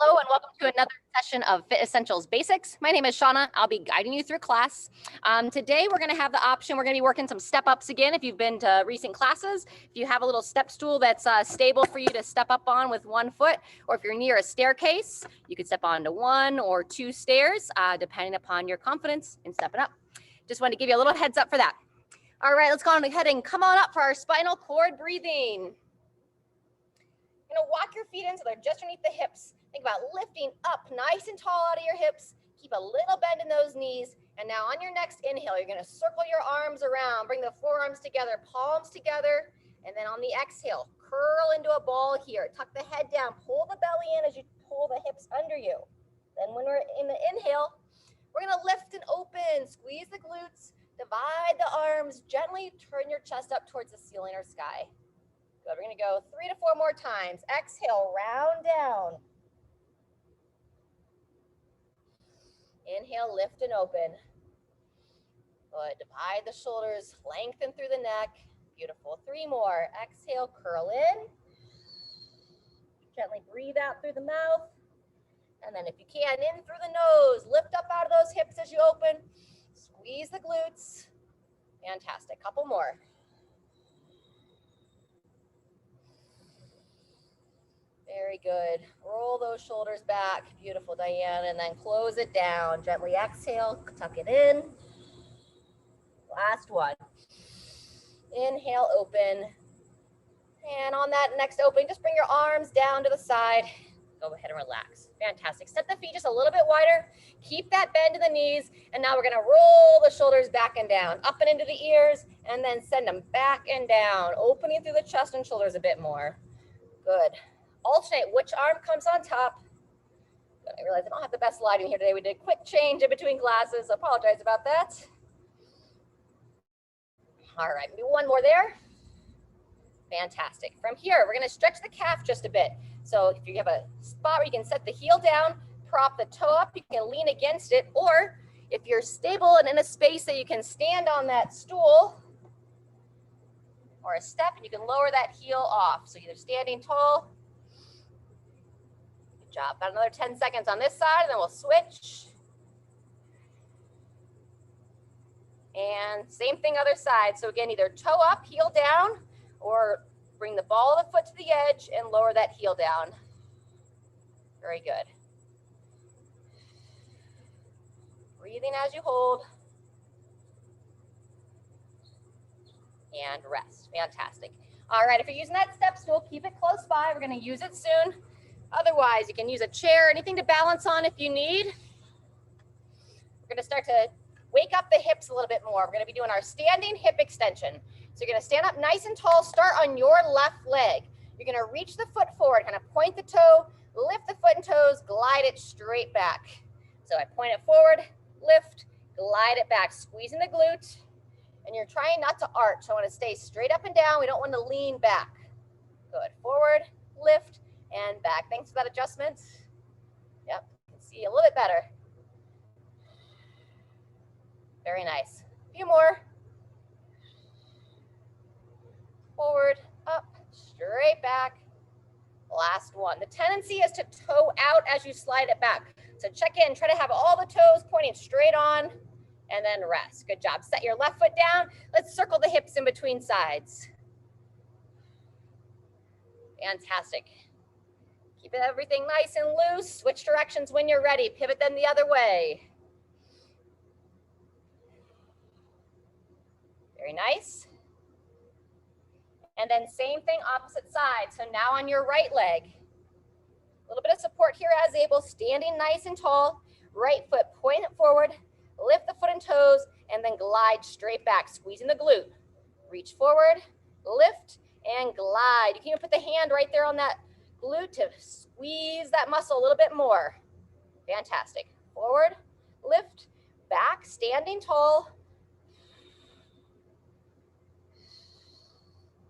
Hello and welcome to another session of FitEssentials Basics. My name is Shauna. I'll be guiding you through class. Today we're going to have the option, we're going to be working some step-ups again if you've been to recent classes. If you have a little step stool that's stable for you to step up on with one foot, or if you're near a staircase, you could step onto one or two stairs, depending upon your confidence in stepping up. Just wanted to give you a little heads up for that. All right, let's go on ahead and come on up for our spinal cord breathing. You're going to walk your feet in so they're just underneath the hips. Think about lifting up nice and tall out of your hips. Keep a little bend in those knees. And now on your next inhale, you're going to circle your arms around. Bring the forearms together, palms together. And then on the exhale, curl into a ball here. Tuck the head down. Pull the belly in as you pull the hips under you. Then when we're in the inhale, we're going to lift and open. Squeeze the glutes. Divide the arms. Gently turn your chest up towards the ceiling or sky. Good. We're going to go 3 to 4 more times. Exhale, round down. Inhale, lift and open. Good. Divide the shoulders, lengthen through the neck. Beautiful. 3 more. Exhale, curl in. Gently breathe out through the mouth. And then if you can, in through the nose. Lift up out of those hips as you open. Squeeze the glutes. Fantastic. Couple more. Very good. Roll those shoulders back. Beautiful, Diane. And then close it down. Gently exhale, tuck it in. Last one. Inhale, open. And on that next opening, just bring your arms down to the side. Go ahead and relax. Fantastic. Set the feet just a little bit wider. Keep that bend in the knees. And now we're going to roll the shoulders back and down, up and into the ears, and then send them back and down, opening through the chest and shoulders a bit more. Good. Alternate which arm comes on top. I realize I don't have the best lighting here today. We did a quick change in between classes. So apologize about that. All right, do one more there. Fantastic. From here, we're going to stretch the calf just a bit. So if you have a spot where you can set the heel down, prop the toe up, you can lean against it. Or if you're stable and in a space that you can stand on that stool or a step, and you can lower that heel off. So either standing tall. Job. About another 10 seconds on this side, and then we'll switch. And same thing other side. So again, either toe up, heel down, or bring the ball of the foot to the edge and lower that heel down. Very good. Breathing as you hold. And rest. Fantastic. All right, if you're using that step stool, keep it close by. We're going to use it soon. Otherwise, you can use a chair, anything to balance on if you need. We're going to start to wake up the hips a little bit more. We're going to be doing our standing hip extension. So you're going to stand up nice and tall, start on your left leg. You're going to reach the foot forward, kind of point the toe, lift the foot and toes, glide it straight back. So I point it forward, lift, glide it back, squeezing the glute. And you're trying not to arch. So I want to stay straight up and down. We don't want to lean back. Good. Forward, lift, and back. Thanks for that adjustment. Yep, you can see a little bit better. Very nice. A few more. Forward, up, straight back. Last one. The tendency is to toe out as you slide it back. So check in, try to have all the toes pointing straight on, and then rest. Good job. Set your left foot down. Let's circle the hips in between sides. Fantastic. Keep everything nice and loose. Switch directions when you're ready. Pivot them the other way. Very nice. And then same thing, opposite side. So now on your right leg. A little bit of support here as able, standing nice and tall. Right foot, point it forward. Lift the foot and toes, and then glide straight back, squeezing the glute. Reach forward, lift, and glide. You can even put the hand right there on that glute to squeeze that muscle a little bit more. Fantastic. Forward, lift, back, standing tall.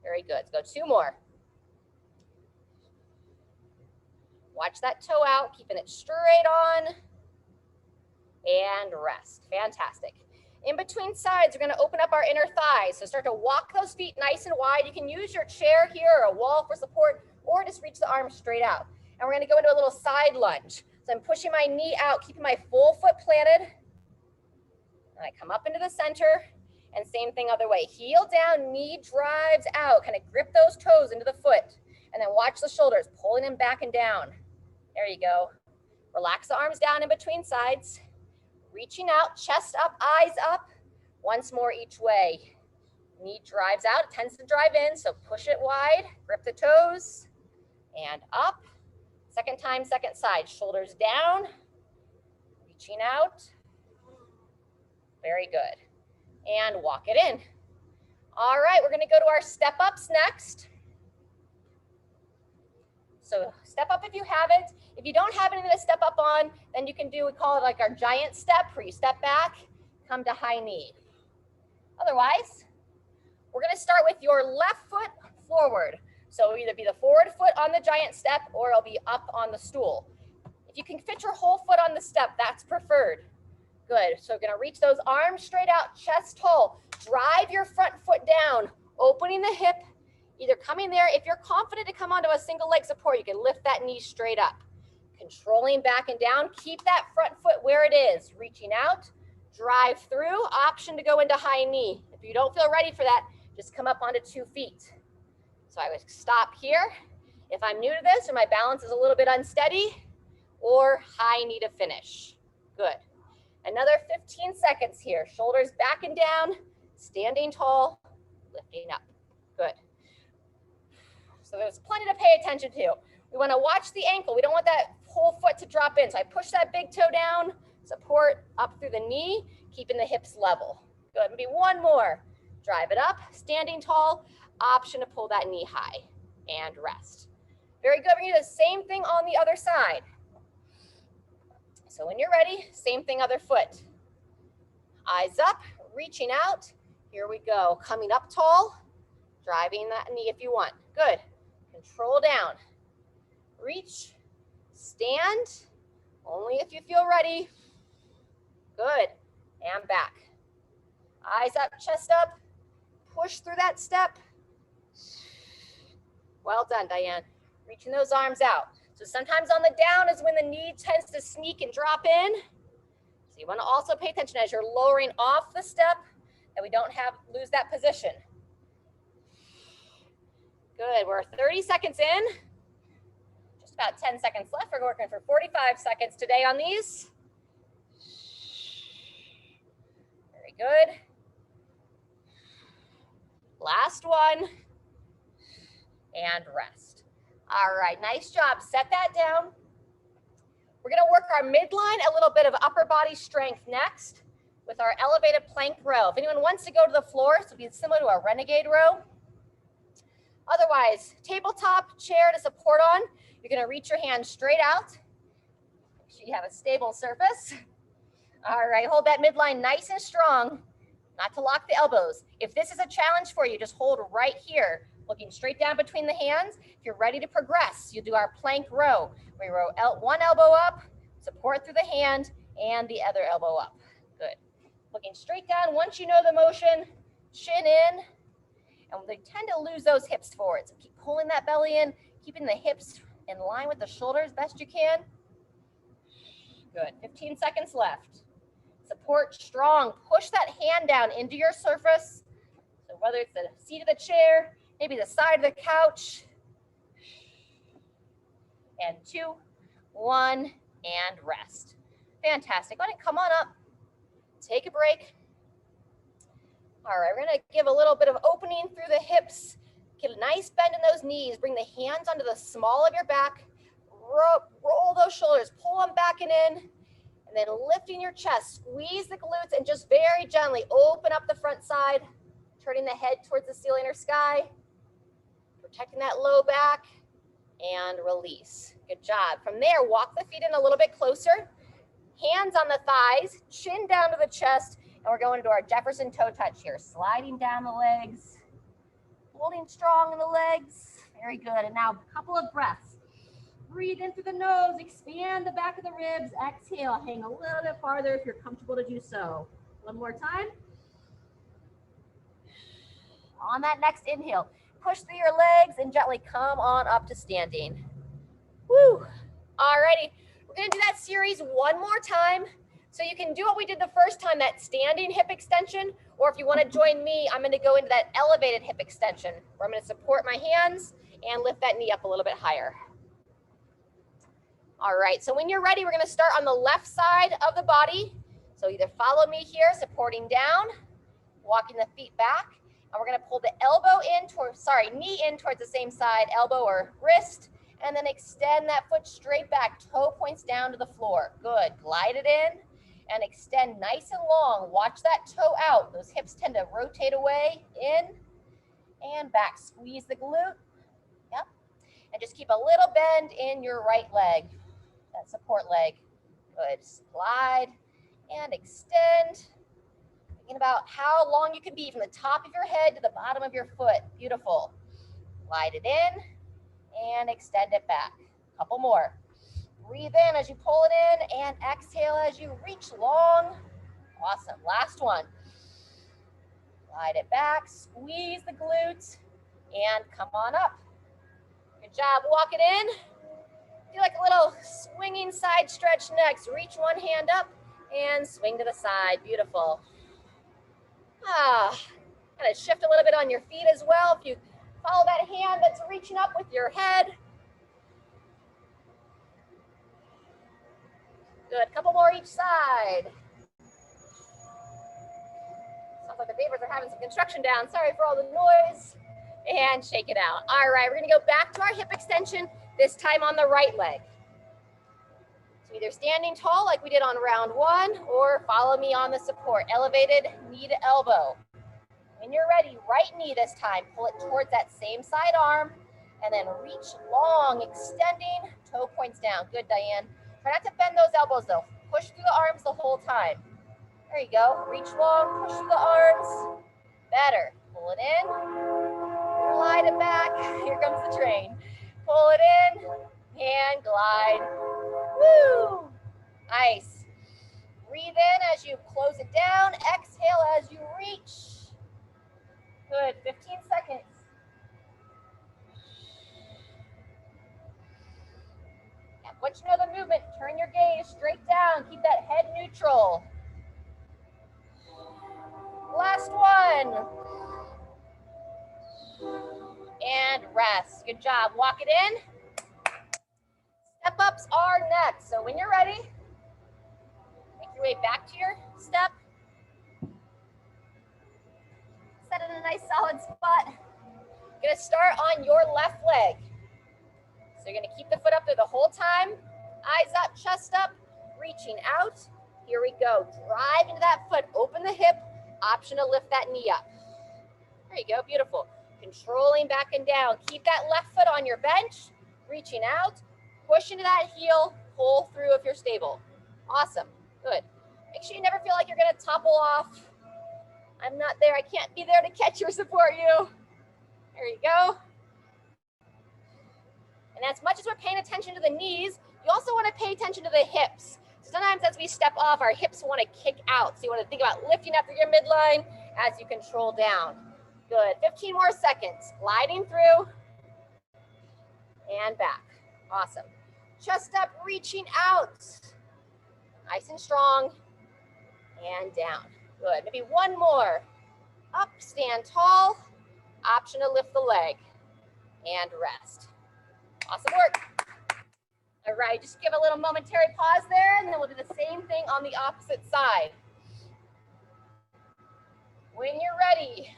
Very good. Let's go 2 more. Watch that toe out, keeping it straight on. And rest. Fantastic. In between sides, we're going to open up our inner thighs. So start to walk those feet nice and wide. You can use your chair here or a wall for support, or just reach the arms straight out. and we're gonna go into a little side lunge. So I'm pushing my knee out, keeping my full foot planted. And I come up into the center, and same thing other way. Heel down, knee drives out. Kind of grip those toes into the foot, and then watch the shoulders, pulling them back and down. There you go. Relax the arms down in between sides. Reaching out, chest up, eyes up. Once more each way. Knee drives out, it tends to drive in, so push it wide, grip the toes, and up. Second time, second side, shoulders down, reaching out. Very good. And walk it in. All right, we're gonna go to our step ups next. So step up if you have it. If you don't have anything to step up on, then you can do, we call it like our giant step, where you step back, come to high knee. Otherwise, we're gonna start with your left foot forward. So it'll either be the forward foot on the giant step, or it'll be up on the stool. If you can fit your whole foot on the step, that's preferred. Good, so we're gonna reach those arms straight out, chest tall. Drive your front foot down, opening the hip, either coming there. If you're confident to come onto a single leg support, you can lift that knee straight up. Controlling back and down, keep that front foot where it is. Reaching out, drive through, option to go into high knee. If you don't feel ready for that, just come up onto 2 feet. So I would stop here. If I'm new to this or my balance is a little bit unsteady, or high knee to finish. Good. Another 15 seconds here. Shoulders back and down, standing tall, lifting up. Good. So there's plenty to pay attention to. We want to watch the ankle. We don't want that whole foot to drop in. So I push that big toe down, support up through the knee, keeping the hips level. Good. Maybe one more. Drive it up, standing tall, option to pull that knee high, and rest. Very good. We're going to do the same thing on the other side. So when you're ready, same thing, other foot. Eyes up, reaching out. Here we go. Coming up tall, driving that knee if you want. Good. Control down. Reach, stand, only if you feel ready. Good. And back. Eyes up, chest up. Push through that step. Well done, Diane. Reaching those arms out. So sometimes on the down is when the knee tends to sneak and drop in. So you want to also pay attention as you're lowering off the step that we don't lose that position. Good, we're 30 seconds in. Just about 10 seconds left. We're working for 45 seconds today on these. Very good. Last one, and rest. All right, nice job. Set that down. We're gonna work our midline, a little bit of upper body strength next with our elevated plank row. If anyone wants to go to the floor, so it'll be similar to a renegade row. Otherwise, tabletop chair to support on. You're gonna reach your hand straight out. Make sure you have a stable surface. All right, hold that midline nice and strong. Not to lock the elbows. If this is a challenge for you, just hold right here, looking straight down between the hands. If you're ready to progress, you do our plank row. We row one elbow up, support through the hand, and the other elbow up. Good. Looking straight down. Once you know the motion, chin in, and they tend to lose those hips forward. So keep pulling that belly in, keeping the hips in line with the shoulders best you can. Good. 15 seconds left. Support strong. Push that hand down into your surface. So whether it's the seat of the chair, maybe the side of the couch. And 2, 1, and rest. Fantastic. Go ahead and come on up. Take a break. All right, we're going to give a little bit of opening through the hips. Get a nice bend in those knees. Bring the hands onto the small of your back. Roll those shoulders. Pull them back and in. And then lifting your chest, squeeze the glutes, and just very gently open up the front side, turning the head towards the ceiling or sky, protecting that low back, and release. Good job. From there, walk the feet in a little bit closer, hands on the thighs, chin down to the chest, and we're going into our Jefferson toe touch here, sliding down the legs, holding strong in the legs. Very good. And now a couple of breaths. Breathe in through the nose, expand the back of the ribs, exhale, hang a little bit farther if you're comfortable to do so. One more time. On that next inhale, push through your legs and gently come on up to standing. Woo. Alrighty, we're gonna do that series one more time. So you can do what we did the first time, that standing hip extension, or if you wanna join me, I'm gonna go into that elevated hip extension, where I'm gonna support my hands and lift that knee up a little bit higher. All right, so when you're ready, we're gonna start on the left side of the body. So either follow me here, supporting down, walking the feet back, and we're gonna pull the elbow in towards, knee in towards the same side, elbow or wrist, and then extend that foot straight back, toe points down to the floor. Good, glide it in and extend nice and long. Watch that toe out. Those hips tend to rotate away, in and back. Squeeze the glute, yep. And just keep a little bend in your right leg, that support leg. Good, slide and extend. Thinking about how long you can be from the top of your head to the bottom of your foot. Beautiful. Glide it in and extend it back. Couple more. Breathe in as you pull it in and exhale as you reach long. Awesome. Last one. Glide it back, squeeze the glutes, and come on up. Good job. Walk it in. Do like a little swinging side stretch next. Reach one hand up and swing to the side. Beautiful. Kind of shift a little bit on your feet as well. If you follow that hand that's reaching up with your head. Good, couple more each side. Sounds like the neighbors are having some construction down. Sorry for all the noise. And shake it out. All right, we're gonna go back to our hip extension, this time on the right leg. So either standing tall like we did on round one, or follow me on the support, elevated knee to elbow. When you're ready, right knee this time, pull it towards that same side arm, and then reach long, extending, toe points down. Good, Diane. Try not to bend those elbows though. Push through the arms the whole time. There you go. Reach long, push through the arms. Better. Pull it in, glide it back. Here comes the train. Pull it in and glide. Woo! Nice. Breathe in as you close it down. Exhale as you reach. Good, 15 seconds. And once you know the movement, turn your gaze straight down. Keep that head neutral. Last one. And rest. Good job. Walk it in. Step ups are next. So when you're ready, make your way back to your step. Set it in a nice solid spot. You're gonna start on your left leg. So you're gonna keep the foot up there the whole time. Eyes up, chest up, reaching out. Here we go. Drive into that foot, open the hip. Option to lift that knee up. There you go, beautiful. Controlling back and down. Keep that left foot on your bench, reaching out. Push into that heel, pull through if you're stable. Awesome, good. Make sure you never feel like you're gonna topple off. I'm not there, I can't be there to catch you or support you. There you go. And as much as we're paying attention to the knees, you also wanna pay attention to the hips. So sometimes as we step off, our hips wanna kick out. So you wanna think about lifting up through your midline as you control down. Good, 15 more seconds. Gliding through and back. Awesome. Chest up, reaching out. Nice and strong. And down. Good, maybe one more. Up, stand tall. Option to lift the leg. And rest. Awesome work. All right, just give a little momentary pause there, and then we'll do the same thing on the opposite side. When you're ready,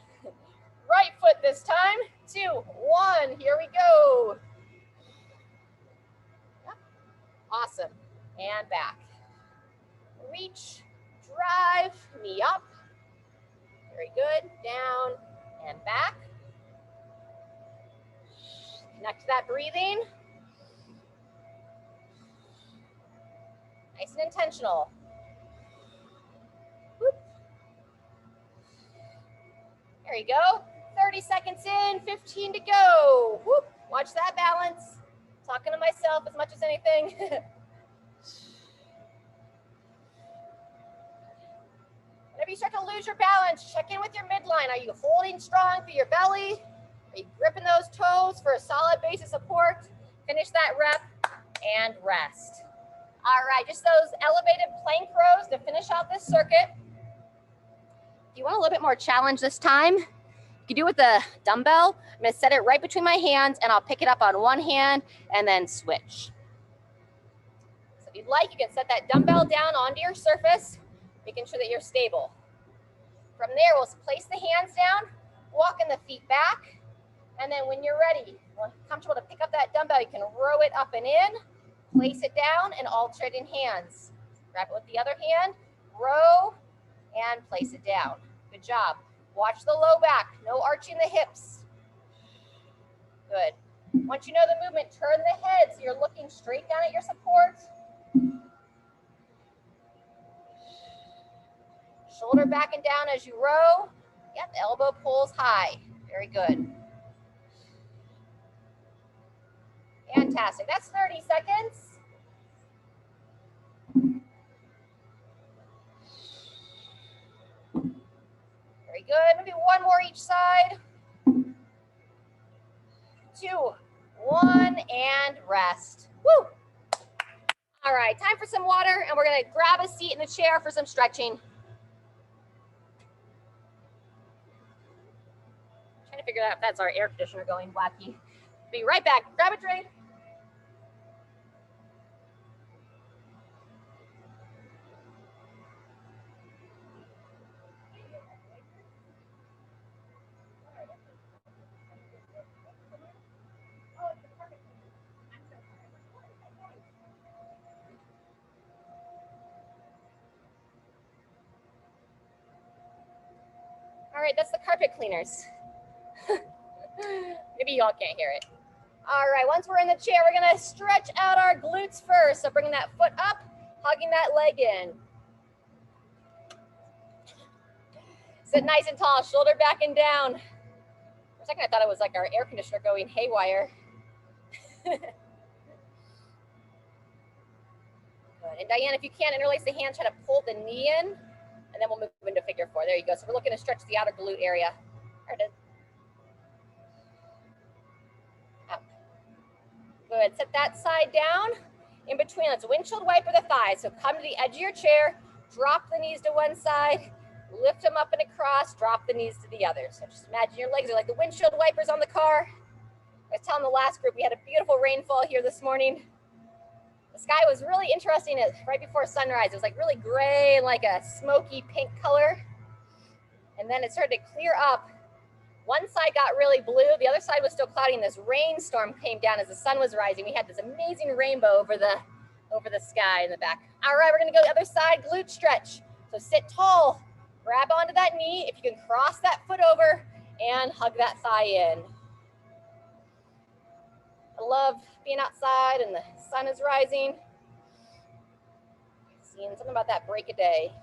right foot this time. 2, 1, here we go. Yep. Awesome, and back. Reach, drive, knee up. Very good, down and back. Connect to that breathing. Nice and intentional. Whoop. There you go. 30 seconds in, 15 to go. Whoop. Watch that balance. Talking to myself as much as anything. Whenever you start to lose your balance, check in with your midline. Are you holding strong through your belly? Are you gripping those toes for a solid base of support? Finish that rep and rest. All right, just those elevated plank rows to finish out this circuit. If you want a little bit more challenge this time, you can do it with the dumbbell. I'm going to set it right between my hands, and I'll pick it up on one hand and then switch. So if you'd like, you can set that dumbbell down onto your surface, making sure that you're stable. From there, we'll place the hands down, walking the feet back, and then when you're ready, comfortable to pick up that dumbbell, you can row it up and in, place it down, and alternating hands. Grab it with the other hand, row, and place it down. Good job. Watch the low back, no arching the hips. Good. Once you know the movement, turn the head so you're looking straight down at your support. Shoulder back and down as you row. Yep, elbow pulls high. Very good. Fantastic. That's 30 seconds. Very good. Maybe one more each side. 2, 1, and rest. Woo! All right, time for some water, and we're going to grab a seat in the chair for some stretching. Trying to figure out if that's our air conditioner going wacky. Be right back. Grab a drink. All right, that's the carpet cleaners. Maybe y'all can't hear it. All right, once we're in the chair, we're gonna stretch out our glutes first. So bringing that foot up, hugging that leg in. Sit nice and tall, shoulder back and down. For a second, I thought it was like our air conditioner going haywire. Good. And Diane, if you can, interlace the hands, try to pull the knee in, and then we'll move into figure 4. There you go. So we're looking to stretch the outer glute area. There it is. Up. Good. Set that side down. In between, let's windshield wiper the thighs. So come to the edge of your chair, drop the knees to one side, lift them up and across, drop the knees to the other. So just imagine your legs are like the windshield wipers on the car. I was telling the last group we had a beautiful rainfall here this morning. The sky was really interesting right before sunrise. It was like really gray and like a smoky pink color. And then it started to clear up. One side got really blue. The other side was still cloudy, and this rainstorm came down as the sun was rising. We had this amazing rainbow over the sky in the back. All right, we're gonna go the other side, glute stretch. So sit tall, grab onto that knee. If you can cross that foot over and hug that thigh in. I love being outside and the sun is rising. Seeing something about that break a day.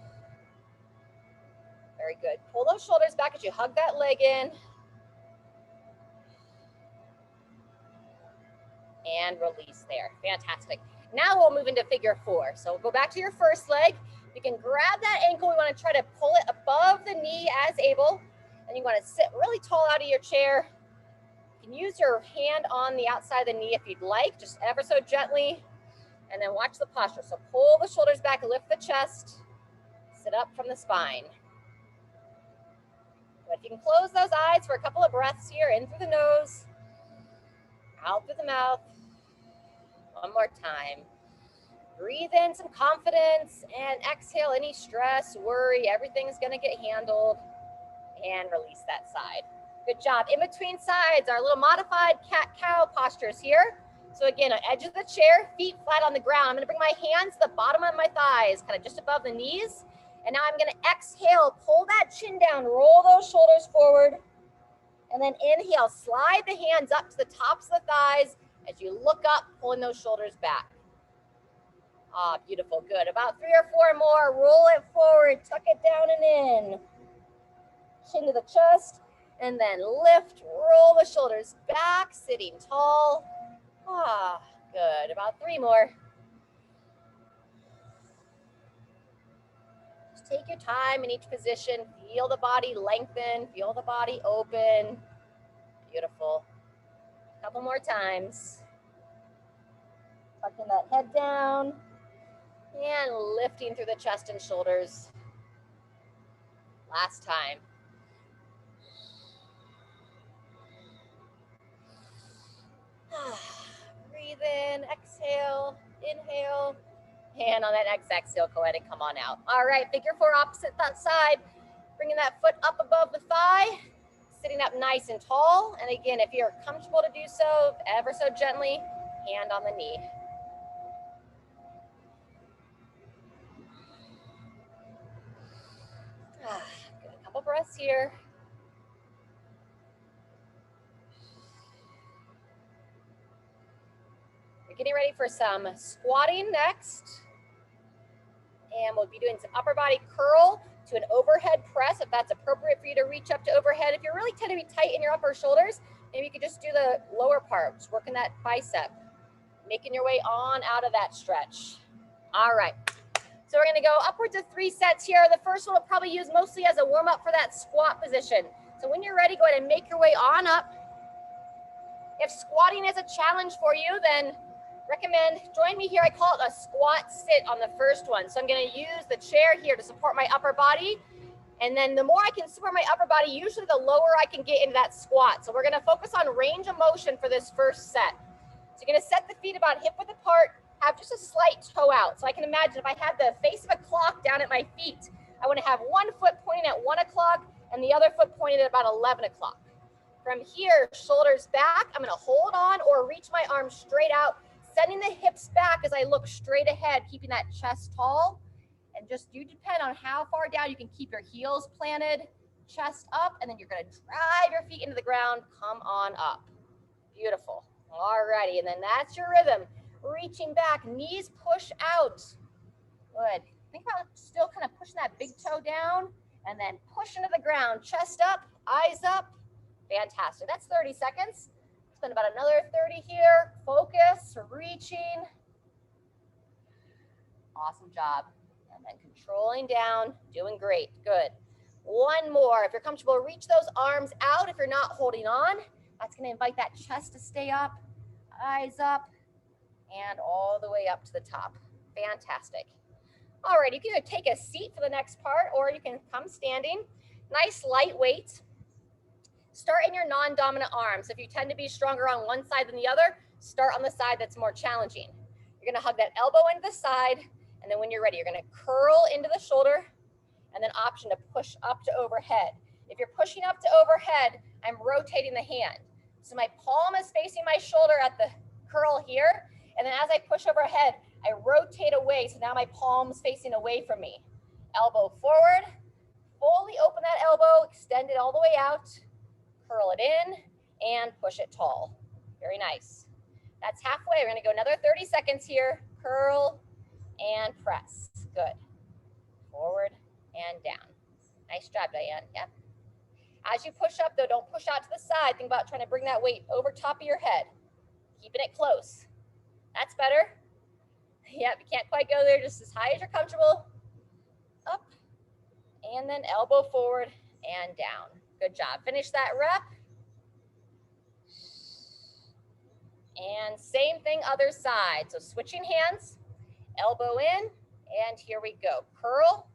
Very good. Pull those shoulders back as you hug that leg in. And release there. Fantastic. Now we'll move into figure 4. So we'll go back to your first leg. You can grab that ankle. We want to try to pull it above the knee as able. And you want to sit really tall out of your chair. You can use your hand on the outside of the knee if you'd like, just ever so gently. And then watch the posture. So pull the shoulders back, lift the chest, sit up from the spine. But if you can close those eyes for a couple of breaths here, in through the nose, out through the mouth. One more time. Breathe in some confidence and exhale any stress, worry, everything's gonna get handled, and release that side. Good job. In between sides, our little modified cat-cow postures here. So again, on edge of the chair, feet flat on the ground. I'm gonna bring my hands to the bottom of my thighs, kind of just above the knees. And now I'm gonna exhale, pull that chin down, roll those shoulders forward. And then inhale, slide the hands up to the tops of the thighs as you look up, pulling those shoulders back. Ah, beautiful, good. About 3 or 4 more, roll it forward, tuck it down and in. Chin to the chest, and then lift, roll the shoulders back, sitting tall. Ah, good, about 3 more. Just take your time in each position, feel the body lengthen, feel the body open. Beautiful. A couple more times. Tucking that head down and lifting through the chest and shoulders. Last time. Breathe in, exhale, inhale, and on that next exhale, go ahead and come on out. All right, figure four opposite that side, bringing that foot up above the thigh, sitting up nice and tall. And again, if you're comfortable to do so, ever so gently, hand on the knee. Good, a couple breaths here. We're getting ready for some squatting next. And we'll be doing some upper body curl to an overhead press if that's appropriate for you to reach up to overhead. If you're really tend to be tight in your upper shoulders, maybe you could just do the lower part, just working that bicep, making your way on out of that stretch. All right, so we're gonna go upwards of 3 sets here. The first one we'll probably use mostly as a warm up for that squat position. So when you're ready, go ahead and make your way on up. If squatting is a challenge for you, then recommend join me here. I call it a squat sit on the first one. So I'm going to use the chair here to support my upper body. And then the more I can support my upper body, usually the lower I can get into that squat. So we're going to focus on range of motion for this first set. So you're going to set the feet about hip width apart, have just a slight toe out. So I can imagine if I had the face of a clock down at my feet, I want to have one foot pointing at 1 o'clock and the other foot pointed at about 11 o'clock. From here, shoulders back, I'm going to hold on or reach my arms straight out, sending the hips back as I look straight ahead, keeping that chest tall. And just you depend on how far down you can keep your heels planted, chest up, and then you're going to drive your feet into the ground. Come on up. Beautiful. Alrighty, and then that's your rhythm. Reaching back, knees push out. Good. Think about still kind of pushing that big toe down and then push into the ground. Chest up, eyes up. Fantastic. That's 30 seconds. Spend about another 30 here. Focus, reaching. Awesome job. And then controlling down, doing great. Good. One more. If you're comfortable, reach those arms out. If you're not holding on, that's going to invite that chest to stay up, eyes up, and all the way up to the top. Fantastic. All right, you can either take a seat for the next part or you can come standing. Nice light weight. Start in your non-dominant arms. If you tend to be stronger on one side than the other, start on the side that's more challenging. You're gonna hug that elbow into the side, and then when you're ready, you're gonna curl into the shoulder, and then option to push up to overhead. If you're pushing up to overhead, I'm rotating the hand. So my palm is facing my shoulder at the curl here, and then as I push overhead, I rotate away, so now my palm's facing away from me. Elbow forward, fully open that elbow, extend it all the way out, curl it in, and push it tall. Very nice. That's halfway. We're gonna go another 30 seconds here. Curl and press. Good. Forward and down. Nice job, Diane. Yep. As you push up though, don't push out to the side. Think about trying to bring that weight over top of your head. Keeping it close. That's better. Yep, you can't quite go there, just as high as you're comfortable. Up, and then elbow forward and down. Good job. Finish that rep. And same thing, other side. So switching hands, elbow in, and here we go. Curl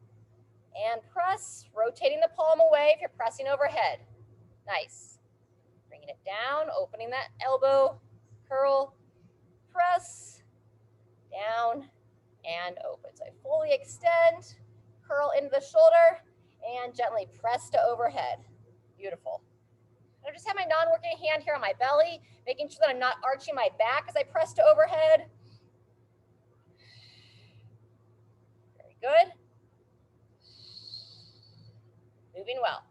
and press, rotating the palm away if you're pressing overhead. Nice. Bringing it down, opening that elbow, curl, press, down, and open. So I fully extend, curl into the shoulder, and gently press to overhead. Beautiful. I just have my non-working hand here on my belly, making sure that I'm not arching my back as I press to overhead. Very good. Moving well.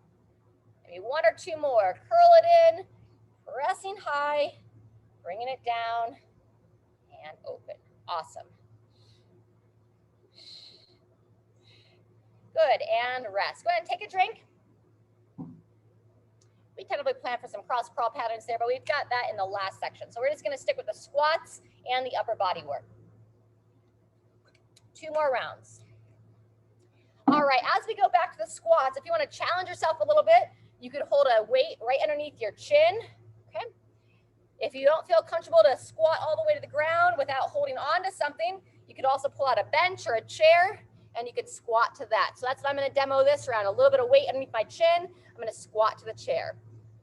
Maybe one or two more. Curl it in, pressing high, bringing it down, and open. Awesome. Good, and rest. Go ahead and take a drink. We tentatively plan for some cross crawl patterns there, but we've got that in the last section. So we're just gonna stick with the squats and the upper body work. 2 more rounds. All right, as we go back to the squats, if you wanna challenge yourself a little bit, you could hold a weight right underneath your chin, okay? If you don't feel comfortable to squat all the way to the ground without holding on to something, you could also pull out a bench or a chair and you could squat to that. So that's what I'm going to demo this round. A little bit of weight underneath my chin. I'm going to squat to the chair.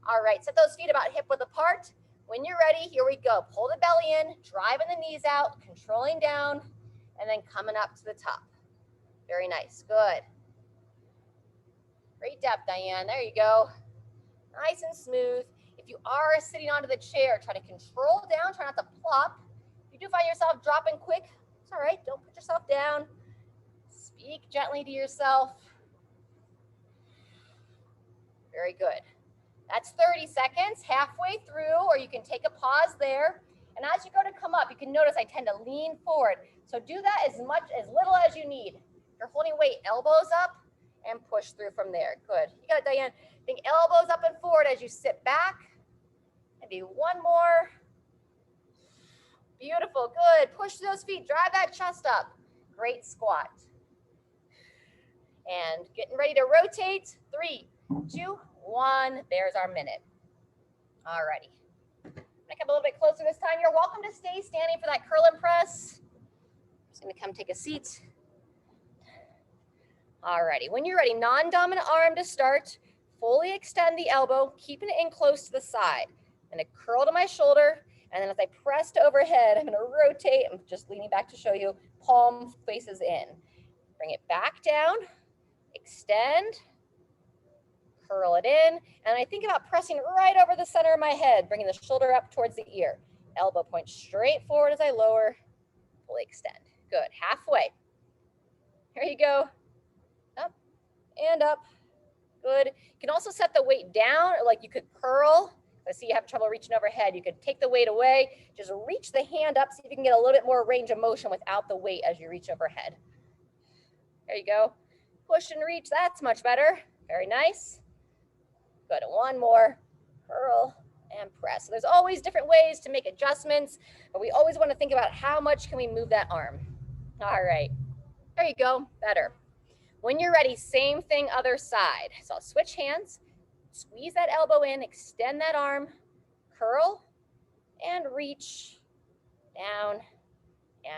All right, set those feet about hip width apart. When you're ready, here we go. Pull the belly in, driving the knees out, controlling down, and then coming up to the top. Very nice, good. Great depth, Diane, there you go. Nice and smooth. If you are sitting onto the chair, try to control down, try not to plop. If you do find yourself dropping quick, it's all right, don't put yourself down. Speak gently to yourself. Very good. That's 30 seconds, halfway through, or you can take a pause there. And as you go to come up, you can notice I tend to lean forward. So do that as little as you need. If you're holding weight, elbows up and push through from there. Good. You got it, Diane. Think elbows up and forward as you sit back. Maybe one more. Beautiful, good. Push those feet, drive that chest up. Great squat. And getting ready to rotate. 3, 2, 1. There's our minute. All righty. I'm gonna come a little bit closer this time. You're welcome to stay standing for that curl and press. I'm just gonna come take a seat. All righty. When you're ready, non-dominant arm to start. Fully extend the elbow, keeping it in close to the side. I'm gonna curl to my shoulder, and then as I press to overhead, I'm gonna rotate. I'm just leaning back to show you, palm faces in. Bring it back down, extend, curl it in, and I think about pressing right over the center of my head, bringing the shoulder up towards the ear. Elbow point straight forward as I lower, fully extend. Good, halfway. Here you go, up and up. Good. You can also set the weight down, or like you could curl. I see you have trouble reaching overhead. You could take the weight away, just reach the hand up, see if you can get a little bit more range of motion without the weight as you reach overhead. There you go. Push and reach, that's much better. Very nice. Good, one more. Curl and press. So there's always different ways to make adjustments, but we always want to think about how much can we move that arm. All right, there you go, better. When you're ready, same thing, other side. So I'll switch hands, squeeze that elbow in, extend that arm, curl and reach, down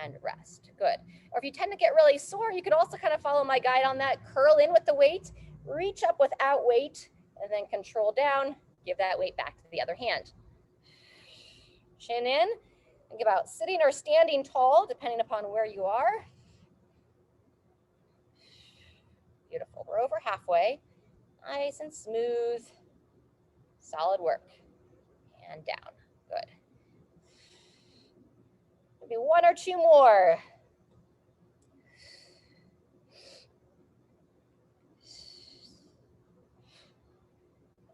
and rest. Good. Or if you tend to get really sore, you could also kind of follow my guide on that. Curl in with the weight, reach up without weight, and then control down, give that weight back to the other hand. Chin in, think about sitting or standing tall, depending upon where you are. Beautiful, we're over halfway. Nice and smooth, solid work. And down, good. Maybe 1 or 2 more.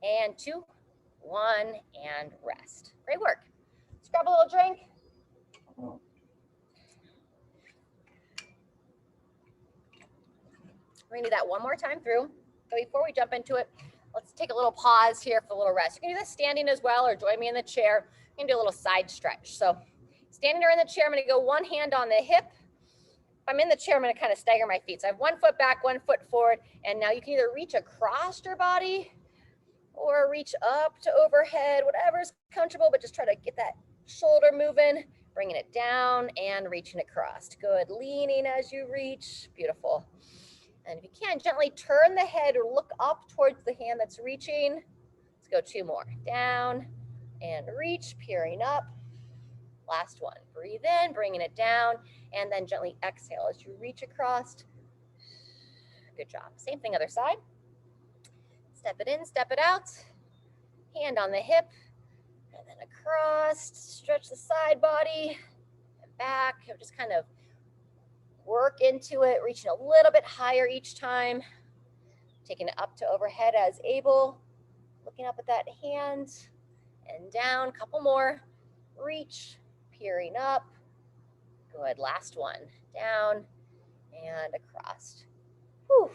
And 2, 1, and rest. Great work. Let's grab a little drink. We're gonna do that one more time through. So before we jump into it, let's take a little pause here for a little rest. You can do this standing as well, or join me in the chair. You can do a little side stretch. So standing or in the chair, I'm gonna go one hand on the hip. If I'm in the chair, I'm gonna kind of stagger my feet. So I have 1 foot back, 1 foot forward, and now you can either reach across your body or reach up to overhead, whatever's comfortable, but just try to get that shoulder moving, bringing it down and reaching across. Good, leaning as you reach, beautiful. And if you can, gently turn the head or look up towards the hand that's reaching. Let's go 2 more. Down and reach, peering up. Last one. Breathe in, bringing it down, and then gently exhale as you reach across. Good job. Same thing, other side. Step it in, step it out. Hand on the hip, and then across. Stretch the side body, and back. Just kind of work into it, reaching a little bit higher each time, taking it up to overhead as able, looking up at that hand, and down, couple more, reach, peering up, good, last one, down, and across. Whew.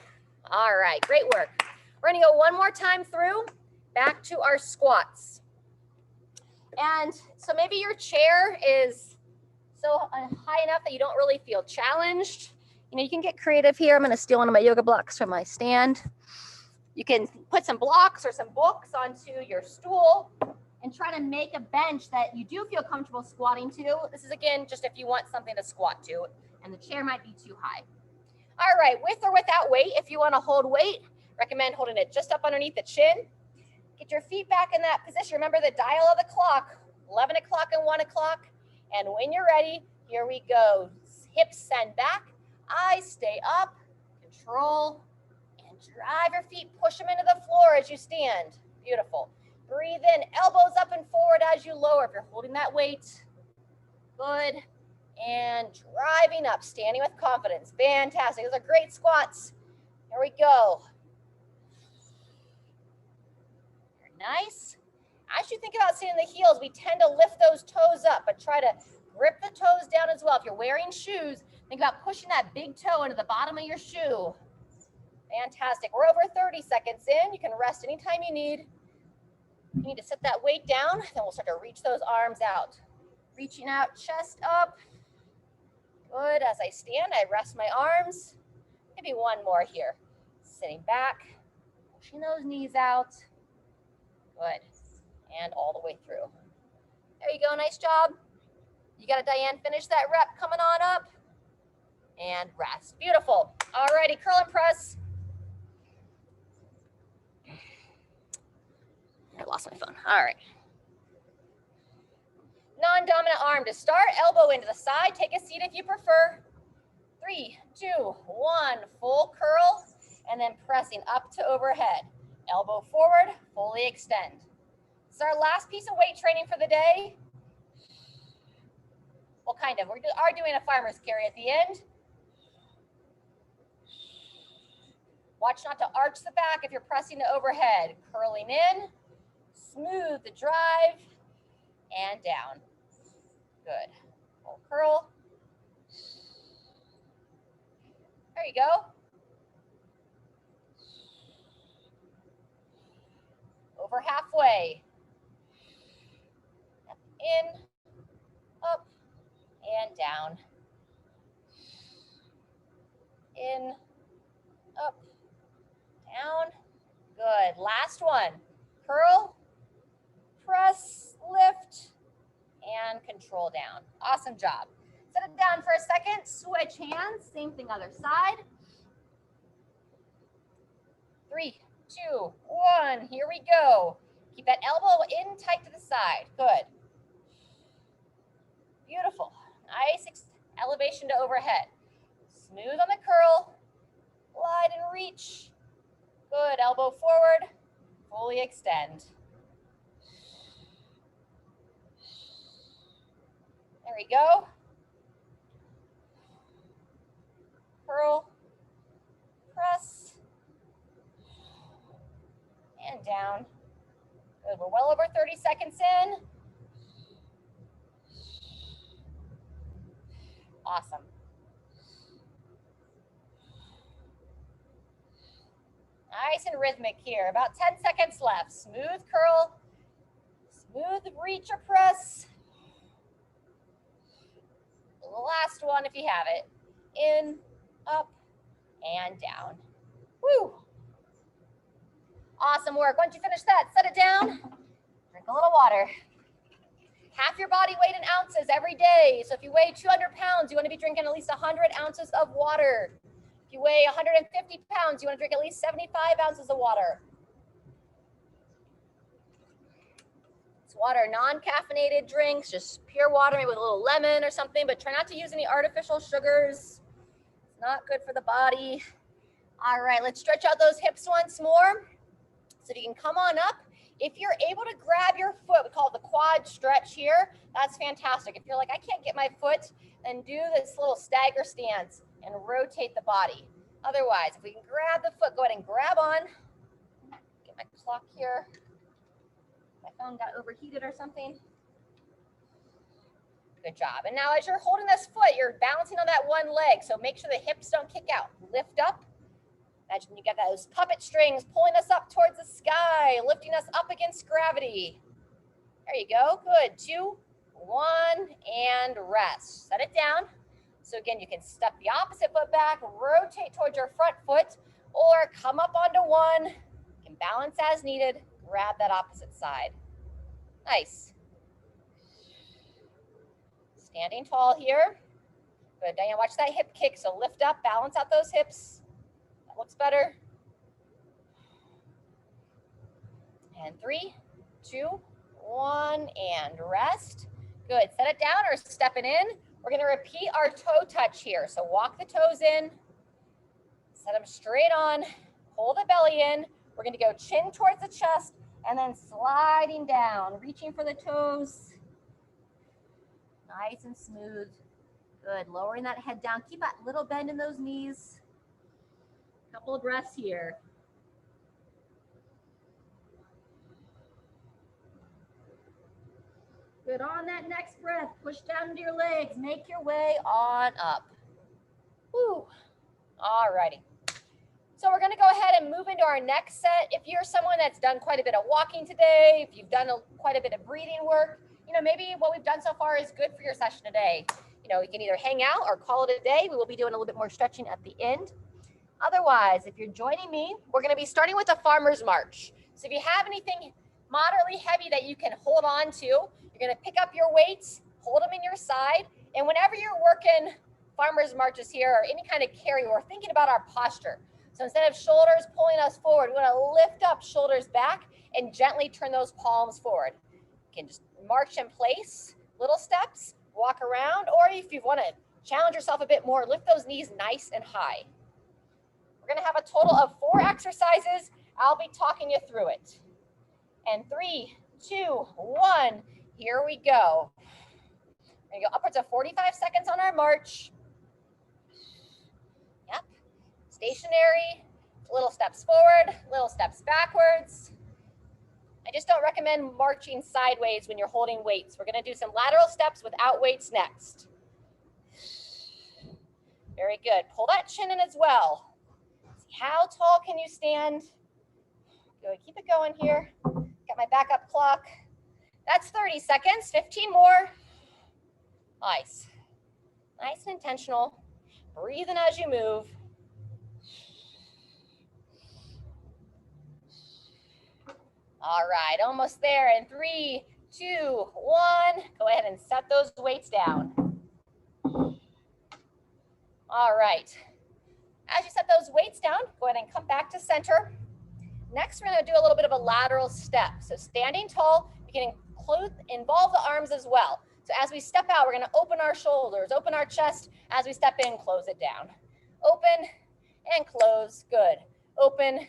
All right, great work. We're gonna go one more time through, back to our squats. And so maybe your chair is so high enough that you don't really feel challenged. You know, you can get creative here. I'm going to steal one of my yoga blocks from my stand. You can put some blocks or some books onto your stool and try to make a bench that you do feel comfortable squatting to. This is, again, just if you want something to squat to, and the chair might be too high. All right, with or without weight, if you want to hold weight, recommend holding it just up underneath the chin. Get your feet back in that position. Remember the dial of the clock, 11 o'clock and 1 o'clock. And when you're ready, here we go. Hips send back, eyes stay up, control, and drive your feet, push them into the floor as you stand. Beautiful. Breathe in, elbows up and forward as you lower if you're holding that weight. Good. And driving up, standing with confidence. Fantastic. Those are great squats. Here we go. Nice. As you think about sitting in the heels, we tend to lift those toes up, but try to grip the toes down as well. If you're wearing shoes, think about pushing that big toe into the bottom of your shoe. Fantastic. We're over 30 seconds in. You can rest anytime you need. You need to set that weight down, then we'll start to reach those arms out. Reaching out, chest up. Good. As I stand, I rest my arms. Maybe one more here. Sitting back, pushing those knees out. Good. And all the way through. There you go. Nice job. You got it, Diane. Finish that rep. Coming on up. And rest. Beautiful. All righty. Curl and press. I lost my phone. All right. Non-dominant arm to start. Elbow into the side. Take a seat if you prefer. 3, 2, 1. Full curl. And then pressing up to overhead. Elbow forward. Fully extend. This is our last piece of weight training for the day. Well, kind of. We are doing a farmer's carry at the end. Watch not to arch the back if you're pressing to overhead. Curling in. Smooth the drive. And down. Good. Full curl. There you go. Over halfway. In, up, and down. In, up, down. Good. Last one. Curl, press, lift, and control down. Awesome job. Set it down for a second. Switch hands. Same thing other side. 3, 2, 1. Here we go. Keep that elbow in tight to the side. Good. Beautiful. Nice elevation to overhead. Smooth on the curl. Glide and reach. Good. Elbow forward. Fully extend. There we go. Curl. Press. And down. Good. We're well over 30 seconds in. Awesome. Nice and rhythmic here. About 10 seconds left. Smooth curl. Smooth reach or press. Last one if you have it. In, up, and down. Woo! Awesome work. Once you finish that, set it down. Drink a little water. Half your body weight in ounces every day. So if you weigh 200 pounds, you want to be drinking at least 100 ounces of water. If you weigh 150 pounds, you want to drink at least 75 ounces of water. It's water, non-caffeinated drinks, just pure water, maybe with a little lemon or something, but try not to use any artificial sugars. It's not good for the body. All right, let's stretch out those hips once more. So if you can come on up. If you're able to grab your foot, we call it the quad stretch here, that's fantastic. If you're like, I can't get my foot, then do this little stagger stance and rotate the body. Otherwise, if we can grab the foot, go ahead and grab on. Get my clock here. My phone got overheated or something. Good job. And now as you're holding this foot, you're balancing on that one leg. So make sure the hips don't kick out. Lift up. Imagine you got those puppet strings pulling us up towards the sky, lifting us up against gravity. There you go. Good. 2, 1, and rest. Set it down. So again, you can step the opposite foot back, rotate towards your front foot, or come up onto one. You can balance as needed. Grab that opposite side. Nice. Standing tall here. Good, Diane, watch that hip kick. So lift up, balance out those hips. That looks better. And 3, 2, 1, and rest. Good, set it down or step it in. We're gonna repeat our toe touch here. So walk the toes in, set them straight on, pull the belly in. We're gonna go chin towards the chest and then sliding down, reaching for the toes. Nice and smooth. Good, lowering that head down. Keep that little bend in those knees. Couple of breaths here. Good, on that next breath, push down into your legs, make your way on up. Woo. All righty. So we're gonna go ahead and move into our next set. If you're someone that's done quite a bit of walking today, if you've done quite a bit of breathing work, maybe what we've done so far is good for your session today. You can either hang out or call it a day. We will be doing a little bit more stretching at the end. Otherwise, if you're joining me, we're gonna be starting with a farmer's march. So if you have anything moderately heavy that you can hold on to, you're gonna pick up your weights, hold them in your side, and whenever you're working farmer's marches here or any kind of carry, we're thinking about our posture. So instead of shoulders pulling us forward, we wanna lift up, shoulders back, and gently turn those palms forward. You can just march in place, little steps, walk around, or if you wanna challenge yourself a bit more, lift those knees nice and high. We're gonna have a total of 4 exercises. I'll be talking you through it. And 3, 2, 1, here we go. We're gonna go upwards of 45 seconds on our march. Yep, stationary, little steps forward, little steps backwards. I just don't recommend marching sideways when you're holding weights. We're gonna do some lateral steps without weights next. Very good, pull that chin in as well. See how tall can you stand? Good, keep it going here. Got my backup clock. That's 30 seconds, 15 more. Nice. Nice and intentional. Breathe in as you move. All right, almost there. In 3, 2, 1. Go ahead and set those weights down. All right. As you set those weights down, go ahead and come back to center. Next, we're going to do a little bit of a lateral step. So standing tall, you can involve the arms as well. So as we step out, we're going to open our shoulders, open our chest. As we step in, close it down. Open and close. Good. Open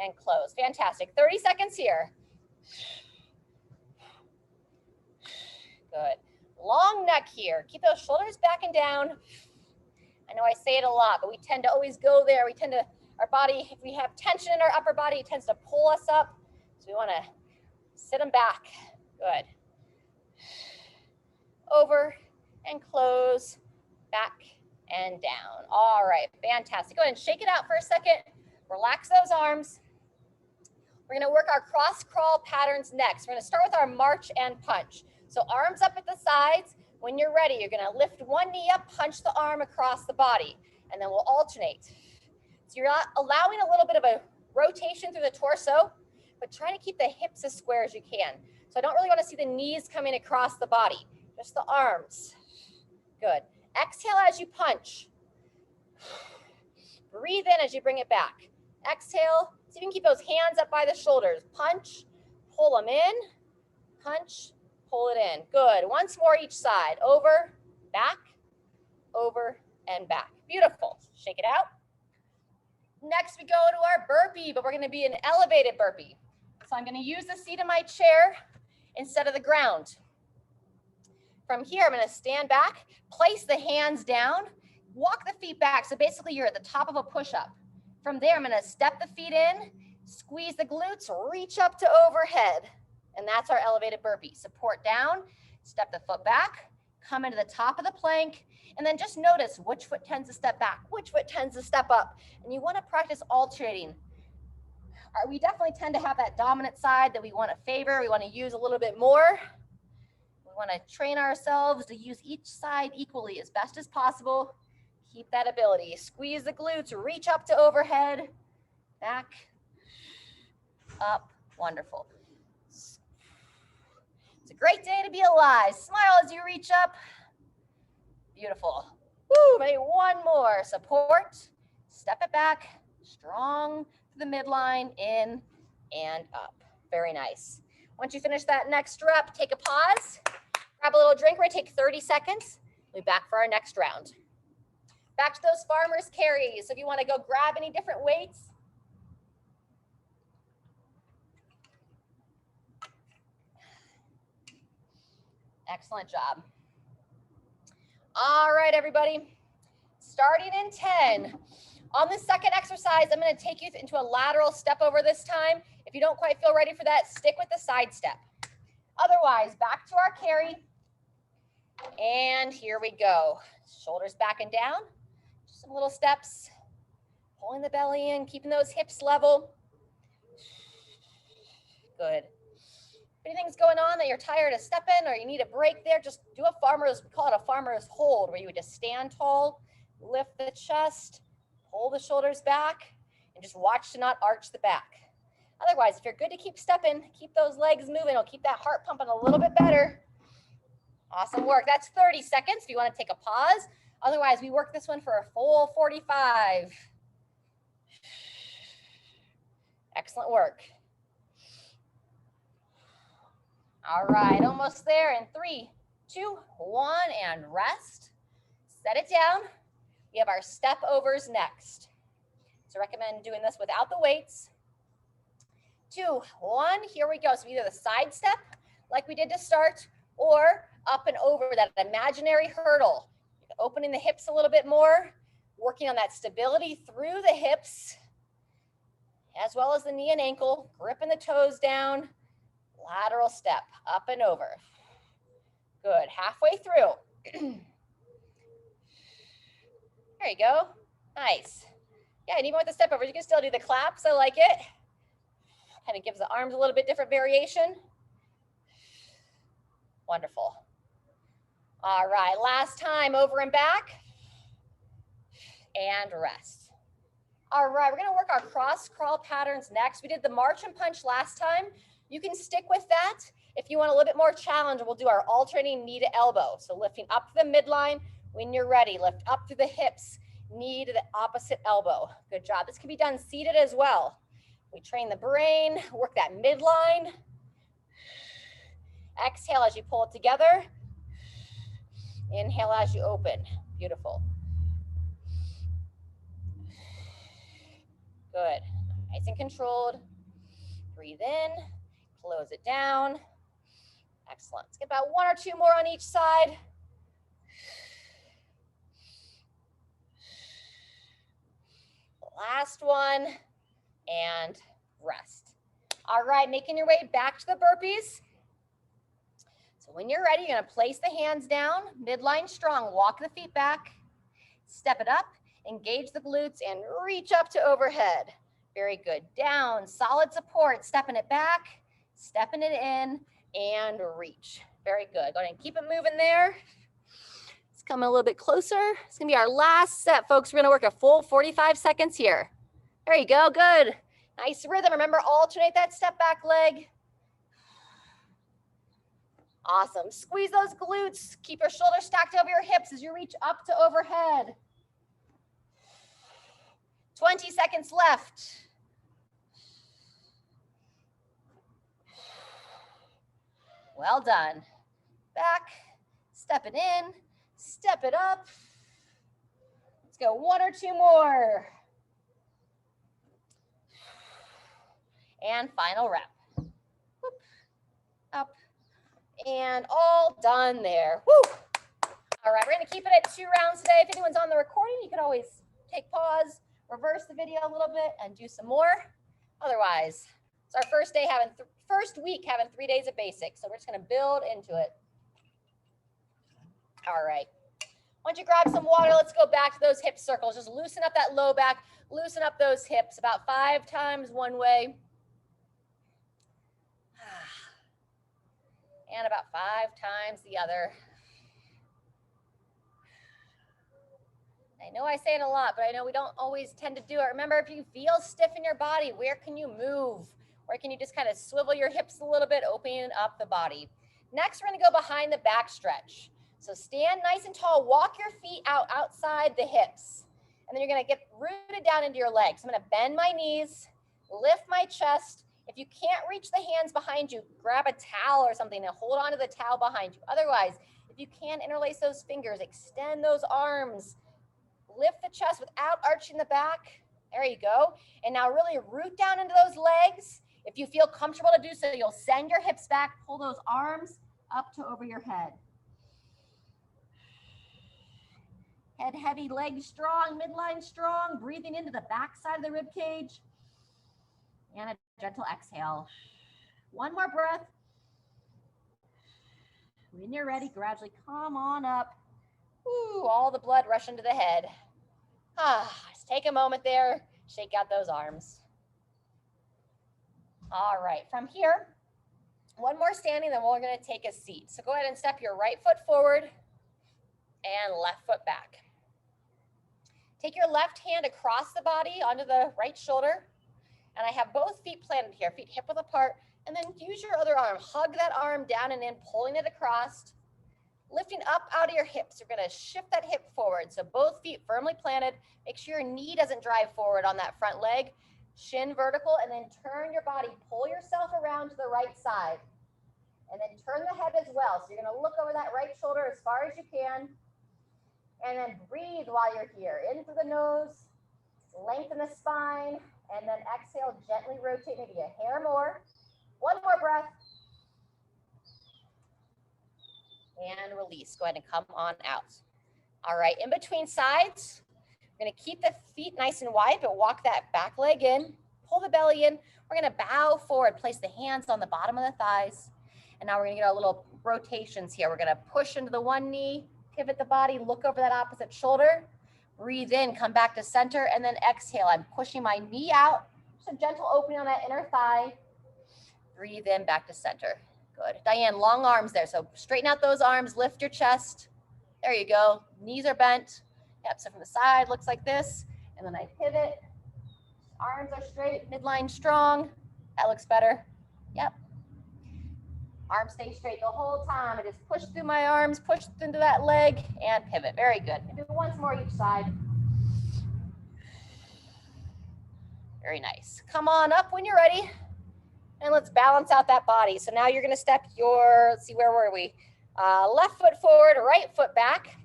and close. Fantastic. 30 seconds here. Good. Long neck here. Keep those shoulders back and down. I know I say it a lot, but we tend to always go there. Our body, if we have tension in our upper body, it tends to pull us up. So we want to sit them back. Good. Over and close, back and down. All right, fantastic. Go ahead and shake it out for a second. Relax those arms. We're going to work our cross crawl patterns next. We're going to start with our march and punch. So arms up at the sides. When you're ready, you're going to lift one knee up, punch the arm across the body, and then we'll alternate. So you're allowing a little bit of a rotation through the torso, but trying to keep the hips as square as you can. So I don't really want to see the knees coming across the body, just the arms. Good. Exhale as you punch. Breathe in as you bring it back. Exhale. So you can keep those hands up by the shoulders. Punch, pull them in, punch, pull it in. Good. Once more each side. Over, back, over, and back. Beautiful. Shake it out. Next, we go to our burpee, but we're going to be an elevated burpee. So I'm going to use the seat of my chair instead of the ground. From here, I'm going to stand back, place the hands down, walk the feet back. So basically, you're at the top of a push-up. From there, I'm going to step the feet in, squeeze the glutes, reach up to overhead. And that's our elevated burpee. Support down, step the foot back, come into the top of the plank, and then just notice which foot tends to step back, which foot tends to step up. And you want to practice alternating. We definitely tend to have that dominant side that we want to favor. We want to use a little bit more. We want to train ourselves to use each side equally as best as possible. Keep that ability. Squeeze the glutes, reach up to overhead, back, up, wonderful. It's a great day to be alive. Smile as you reach up. Beautiful. Woo, maybe one more. Support, step it back, strong to the midline, in and up. Very nice. Once you finish that next rep, take a pause, grab a little drink. We're gonna take 30 seconds. We'll be back for our next round. Back to those farmer's carries. So if you wanna go grab any different weights, excellent job. All right, everybody, starting in 10. On the second exercise, I'm gonna take you into a lateral step over this time. If you don't quite feel ready for that, stick with the side step. Otherwise, back to our carry. And here we go. Shoulders back and down. Just some little steps. Pulling the belly in, keeping those hips level. Good. If anything's going on that you're tired of stepping or you need a break there, just do a farmer's, we call it a farmer's hold, where you would just stand tall, lift the chest, pull the shoulders back, and just watch to not arch the back. Otherwise, if you're good to keep stepping, keep those legs moving, it'll keep that heart pumping a little bit better. Awesome work. That's 30 seconds if you want to take a pause. Otherwise, we work this one for a full 45. Excellent work. All right, almost there in 3, 2, 1, and rest. Set it down. We have our step overs next. So recommend doing this without the weights. 2, 1, here we go. So either the side step, like we did to start, or up and over that imaginary hurdle. Opening the hips a little bit more, working on that stability through the hips, as well as the knee and ankle, gripping the toes down, lateral step, up and over. Good, halfway through. There you go, nice. Yeah, and even with the step overs, you can still do the claps, I like it. Kind of gives the arms a little bit different variation. Wonderful. All right, last time, over and back, and rest. All right, we're gonna work our cross crawl patterns next. We did the march and punch last time. You can stick with that. If you want a little bit more challenge, we'll do our alternating knee to elbow. So lifting up to the midline, when you're ready, lift up through the hips, knee to the opposite elbow. Good job. This can be done seated as well. We train the brain, work that midline. Exhale as you pull it together. Inhale as you open. Beautiful. Good. Nice and controlled. Breathe in, close it down. Excellent. Let's get about 1 or 2 more on each side. Last one, and rest. All right, making your way back to the burpees. So when you're ready, you're gonna place the hands down, midline strong, walk the feet back, step it up, engage the glutes, and reach up to overhead. Very good. Down, solid support, stepping it back, stepping it in, and reach. Very good. Go ahead and keep it moving there. Let's come a little bit closer. It's gonna be our last set, folks. We're gonna work a full 45 seconds here. There you go, good. Nice rhythm. Remember, alternate that step back leg. Awesome. Squeeze those glutes. Keep your shoulders stacked over your hips as you reach up to overhead. 20 seconds left. Well done. Back, step it in, step it up. Let's go 1 or 2 more. And final rep. Whoop, up, and all done there. Woo. All right, we're gonna keep it at 2 rounds today. If anyone's on the recording, you can always take pause, reverse the video a little bit, and do some more. Otherwise, it's our first day having, first week having 3 days of basics. So we're just gonna build into it. All right. Once you grab some water, let's go back to those hip circles. Just loosen up that low back, loosen up those hips about 5 times one way. And about 5 times the other. I know I say it a lot, but I know we don't always tend to do it. Remember, if you feel stiff in your body, where can you move? Where can you just kind of swivel your hips a little bit, opening up the body? Next, we're gonna go behind the back stretch. So stand nice and tall, walk your feet out outside the hips. And then you're gonna get rooted down into your legs. I'm gonna bend my knees, lift my chest. If you can't reach the hands behind you, grab a towel or something and hold on to the towel behind you. Otherwise, if you can, interlace those fingers, extend those arms, lift the chest without arching the back. There you go. And now really root down into those legs. If you feel comfortable to do so, you'll send your hips back, pull those arms up to over your head. Head heavy, legs strong, midline strong, breathing into the back side of the rib cage. And a gentle exhale. One more breath. When you're ready, gradually come on up. Ooh, all the blood rush into the head. Just take a moment there, shake out those arms. All right, from here, one more standing, then we're gonna take a seat. So go ahead and step your right foot forward and left foot back. Take your left hand across the body onto the right shoulder. And I have both feet planted here, feet hip width apart. And then use your other arm, hug that arm down and in, pulling it across. Lifting up out of your hips, you're gonna shift that hip forward. So both feet firmly planted. Make sure your knee doesn't drive forward on that front leg. Shin vertical, and then turn your body. Pull yourself around to the right side. And then turn the head as well. So you're gonna look over that right shoulder as far as you can. And then breathe while you're here. In through the nose, lengthen the spine, and then exhale, gently rotate maybe a hair more. One more breath. And release. Go ahead and come on out. All right, in between sides, we're gonna keep the feet nice and wide, but walk that back leg in, pull the belly in. We're gonna bow forward, place the hands on the bottom of the thighs. And now we're gonna get our little rotations here. We're gonna push into the one knee, pivot the body, look over that opposite shoulder. Breathe in, come back to center, and then exhale. I'm pushing my knee out. Just a gentle opening on that inner thigh. Breathe in, back to center. Good. Diane, long arms there. So straighten out those arms, lift your chest. There you go. Knees are bent. Yep, so from the side, looks like this. And then I pivot. Arms are straight, midline strong. That looks better. Yep. Arms stay straight the whole time. I just push through my arms, push into that leg, and pivot. Very good. And do it once more each side. Very nice. Come on up when you're ready. And let's balance out that body. So now you're going to step your, let's see, where were we? Left foot forward, right foot back.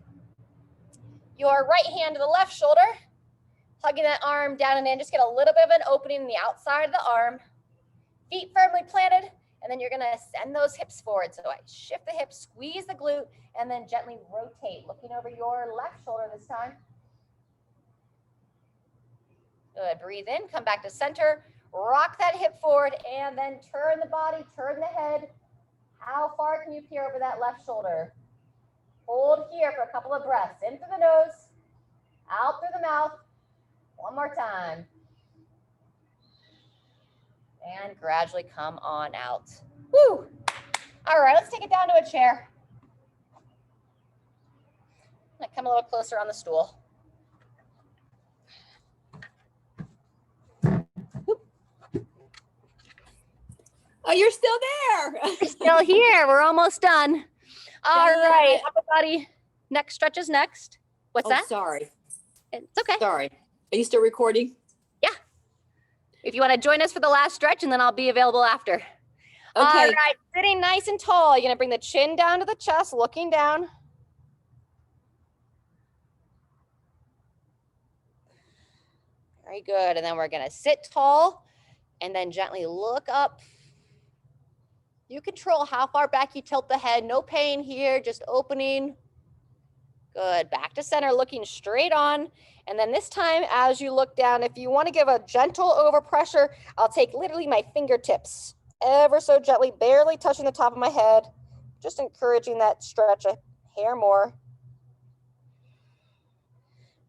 Your right hand to the left shoulder. Hugging that arm down and in. Just get a little bit of an opening in the outside of the arm. Feet firmly planted. And then you're gonna send those hips forward. So I shift the hips, squeeze the glute, and then gently rotate, looking over your left shoulder this time. Good, breathe in, come back to center, rock that hip forward, and then turn the body, turn the head. How far can you peer over that left shoulder? Hold here for a couple of breaths. In through the nose, out through the mouth. One more time. And gradually come on out. Woo! All right, let's take it down to a chair. I'm gonna come a little closer on the stool. Oh, you're still there. We're still here. We're almost done. All right, upper body. Next stretch is next. What's that? Sorry. It's okay. Sorry. Are you still recording? Yeah. If you want to join us for the last stretch, and then I'll be available after. Okay. All right, sitting nice and tall. You're going to bring the chin down to the chest, looking down. Very good. And then we're going to sit tall and then gently look up. You control how far back you tilt the head. No pain here, just opening. Good. Back to center, looking straight on. And then this time, as you look down, if you want to give a gentle overpressure, I'll take literally my fingertips ever so gently, barely touching the top of my head, just encouraging that stretch a hair more.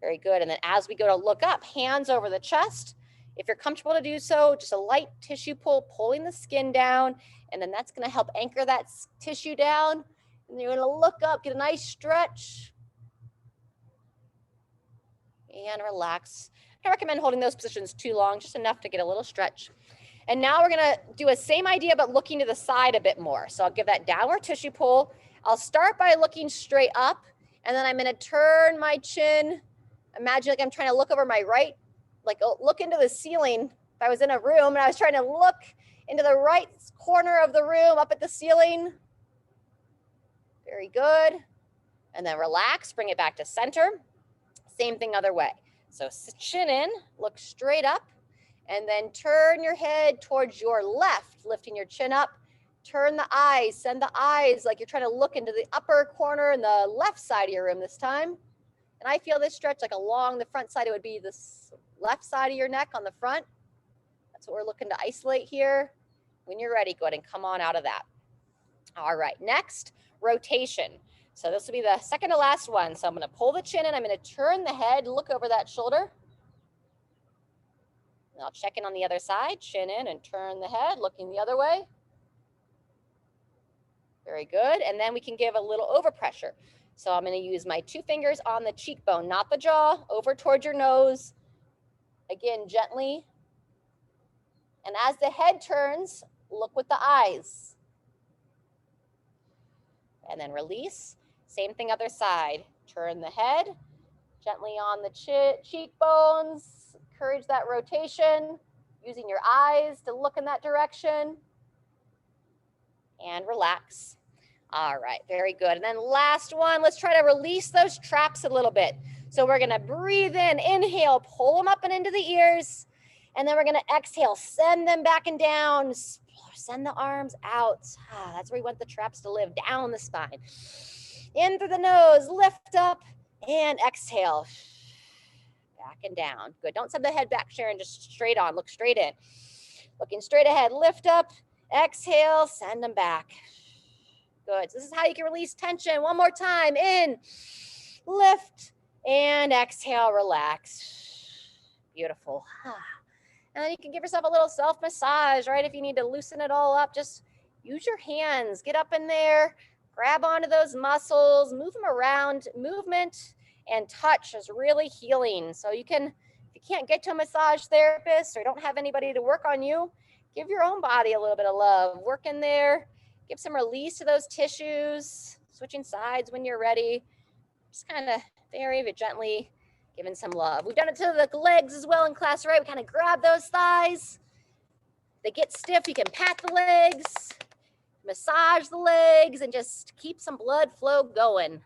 Very good. And then as we go to look up, hands over the chest. If you're comfortable to do so, just a light tissue pull, pulling the skin down. And then that's going to help anchor that tissue down. And you're going to look up, get a nice stretch. And relax. I recommend holding those positions too long, just enough to get a little stretch. And now we're gonna do a same idea, but looking to the side a bit more. So I'll give that downward tissue pull. I'll start by looking straight up, and then I'm gonna turn my chin. Imagine like I'm trying to look over my right, like look into the ceiling. If I was in a room and I was trying to look into the right corner of the room up at the ceiling. Very good. And then relax, bring it back to center. Same thing other way. So chin in, look straight up, and then turn your head towards your left, lifting your chin up. Turn the eyes, send the eyes like you're trying to look into the upper corner in the left side of your room this time. And I feel this stretch like along the front side. It would be this left side of your neck on the front. That's what we're looking to isolate here. When you're ready, go ahead and come on out of that. All right, next, rotation. So this will be the second to last one. So I'm gonna pull the chin in, I'm gonna turn the head, look over that shoulder. And I'll check in on the other side, chin in and turn the head, looking the other way. Very good, and then we can give a little overpressure. So I'm gonna use my 2 fingers on the cheekbone, not the jaw, over towards your nose. Again, gently. And as the head turns, look with the eyes. And then release. Same thing other side. Turn the head, gently on the cheekbones. Encourage that rotation, using your eyes to look in that direction. And relax. All right, very good. And then last one, let's try to release those traps a little bit. So we're gonna breathe in, inhale, pull them up and into the ears. And then we're gonna exhale, send them back and down. Send the arms out. That's where we want the traps to live, down the spine. In through the nose, lift up and exhale. Back and down. Good. Don't send the head back, Sharon, just straight on. Look straight in. Looking straight ahead, lift up, exhale, send them back. Good. So this is how you can release tension. One more time. In, lift, and exhale, relax. Beautiful. And then you can give yourself a little self-massage, right? If you need to loosen it all up, just use your hands. Get up in there, grab onto those muscles, move them around. Movement and touch is really healing. So you can, if you can't get to a massage therapist or don't have anybody to work on you, give your own body a little bit of love. Work in there, give some release to those tissues, switching sides when you're ready. Just kind of very gently giving some love. We've done it to the legs as well in class, right? We kind of grab those thighs. They get stiff, you can pat the legs, massage the legs, and just keep some blood flow going.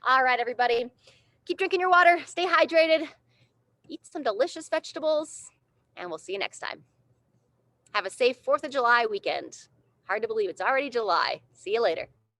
All right, everybody. Keep drinking your water, stay hydrated, eat some delicious vegetables, and we'll see you next time. Have a safe 4th of July weekend. Hard to believe it's already July. See you later.